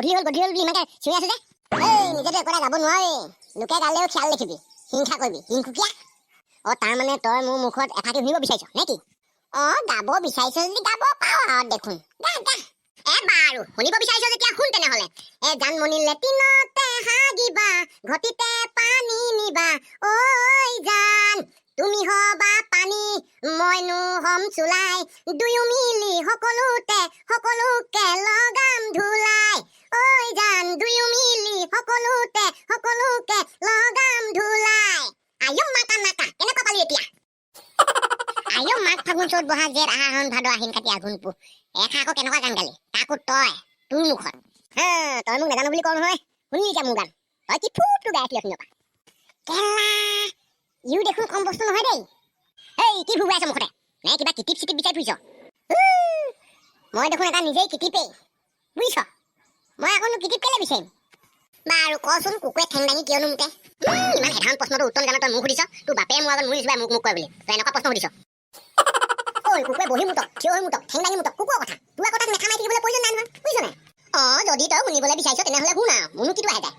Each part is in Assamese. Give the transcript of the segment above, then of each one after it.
গধূলি হ'ল বুলি ইমানকে চিঞৰি আছে যে এই নিজেতো একোটা গাব নোৱাৰি লোকে গালেও খিয়াল দেখিবি হিংসা কৰিবি হিংসুকীয়া তাৰ মানে তই মোৰ মুখত এফাকি শুনিব বিচাৰিছ নে কি গাব বিচাৰিছ যদি গাব পাওঁ আৰু দেখোন গা বাৰু শুনিব বিচাৰিছ যেতিয়া শুন তেনেহ'লে জানমণি লেটিনতে হাগিবা ঘটিতে পানী নিবা ঐ জান তুমি হবা পানী মইনো হম চুলাই দুয়ো মিলি সকলোকে লগাম ধুলাই ঐ জান দুয়ো মিলি সকলোকে লগাম ধুলাই আয়ো মাকা কেনেকুৱা পালি এতিয়া আয়ো মাঘ ফাগুন চ'ত বহাগ জেঠ আহাৰ শাওণ ভাদ আহিন কাতি আঘোণ পুহ এষা আকৌ কেনেকুৱা গান গালি তাকো তই তোৰ মুখত তই মোক নাজানো বুলি কওঁ নহয় শুনি এতিয়া মোৰ গান তই কি ফুটটো গাই আছিলি অথনিৰ পৰা কেলা ইও দেখোন কম বস্তু নহয় দেই এই কি ভুবুৰাই আছ মুখতে নে কিবা কিটিপ চিটিপ বিচাৰি ফুৰিছ মই দেখোন এটা নিজেই কিটিপেই বুজিছ মই আকৌনো কিটিপ কেলে বিচাৰিম বাৰু কচোন কুকুৰে ঠেং দাঙি কিয়নো মোকে ইমান সাধাৰণ প্ৰশ্নটো উত্তৰ জানো তই মোক সুধিছ তোৰ বাপে মোৰ আগত মোৰ নিচিনা মোক কয় বুলি তই এনেকুৱা প্ৰশ্ন সুধিছ ঐ কুকুৰে বহি মুতক থিয় হৈ মুতক ঠেং দাঙি মুতক কুকুৰৰ কথা তোৰ আকৌ তাক মেখা মাৰি থাকিবলৈ প্ৰয়োজন নাই নহয় বুজিছ নাই যদি তই শুনিবলৈ বিচাৰিছ তেনেহ'লে শুন আৰু মোনো কিটো আহে তাই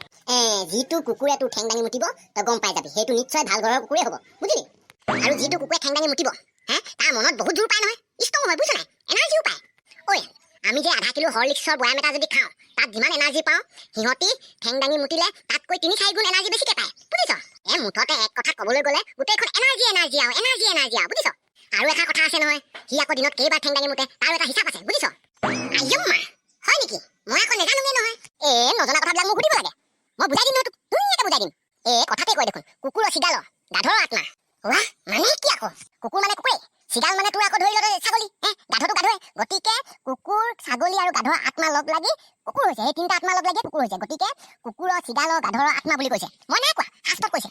যিটো কুকুৰে তোৰ ঠেং দাঙি মুতিব তই গম পাই যাবি সেইটো নিশ্চয় ভাল ঘৰৰ কুকুৰে হ'ব বুজিলি আৰু যিটো কুকুৰে ঠেং দাঙি মুতিব তাৰ মনত বহুত জোৰ পায় নহয় ষ্ট্ৰং হয় বুজিছ নাই এনাৰ্জিও পায় ঐ আমি যে আধা কিলো হৰলিক্সৰ বয়াম এটা যদি খাওঁ তাত যিমান এনাৰ্জি পাওঁ সিহঁতি ঠেং দাঙি মুতিলে তাতকৈ ৩-৪ গুণ এনাৰ্জি বেছিকৈ পায় বুজিছ মুঠতে এক কথাত ক'বলৈ গ'লে গোটেইখন এনাৰ্জি আৰু বুজিছ আৰু এটা কথা আছে নহয় সি আকৌ দিনত কেইবাৰ ঠেং দাঙি মুতে তাৰো এটা হিচাপ আছে বুজিছ আইও মা হয় নেকি মই আকৌ নেজানোৱেই নহয় নজনা কথাবিলাক মোক সুধিব লাগে মই বুজাই দিম নহয় তোক ধুনীয়াকৈ বুজাই দিম কথাতে কয় দেখোন কুকুৰৰ চিগালৰ গাধৰ আত্মা মানে কি আকৌ কুকুৰ মানে কুকুৰেই চিগাল মানে তোৰ আকৌ ধৰি ল ছাগলী গাধটো গাধোৱে গতিকে কুকুৰ ছাগলী আৰু গাধৰ আত্মা লগ লাগি কুকুৰ হৈছে সেই তিনিটা আত্মা লগ লাগি কুকুৰ হৈছে গতিকে কুকুৰৰ চিগালৰ গাধৰ আত্মা বুলি কৈছে মই নাই কোৱা শাস্ত্ৰত কৈছে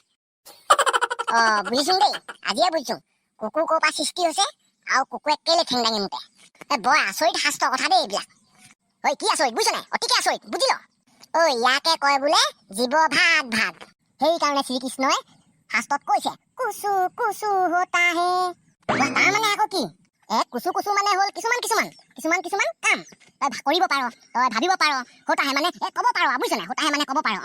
বুজিছো দেই আজিয়ে বুজিছো কুকুৰ ক'ৰ পৰা সৃষ্টি হৈছে আৰু কুকুৰে কেলে ঠেং দাঙি মুতে বৰ আচৰিত শাস্ত্ৰৰ কথা দেই এইবিলাক ঐ কি আচৰিত বুজিছ নাই অতিকে আচৰিত বুজি ল ইয়াকে কয় বোলে জীৱ ভাগ সেইকাৰণে শ্ৰীকৃষ্ণই শাস্ত্ৰত কৈছে কুচু হোতা হে তাৰ মানে আকৌ কি কুচু মানে হ'ল কিছুমান কাম তই কৰিব পাৰ তই ভাবিব পাৰ হোতাহে মানে ক'ব পাৰ বুজিছ নাই হোতাহে মানে ক'ব পাৰ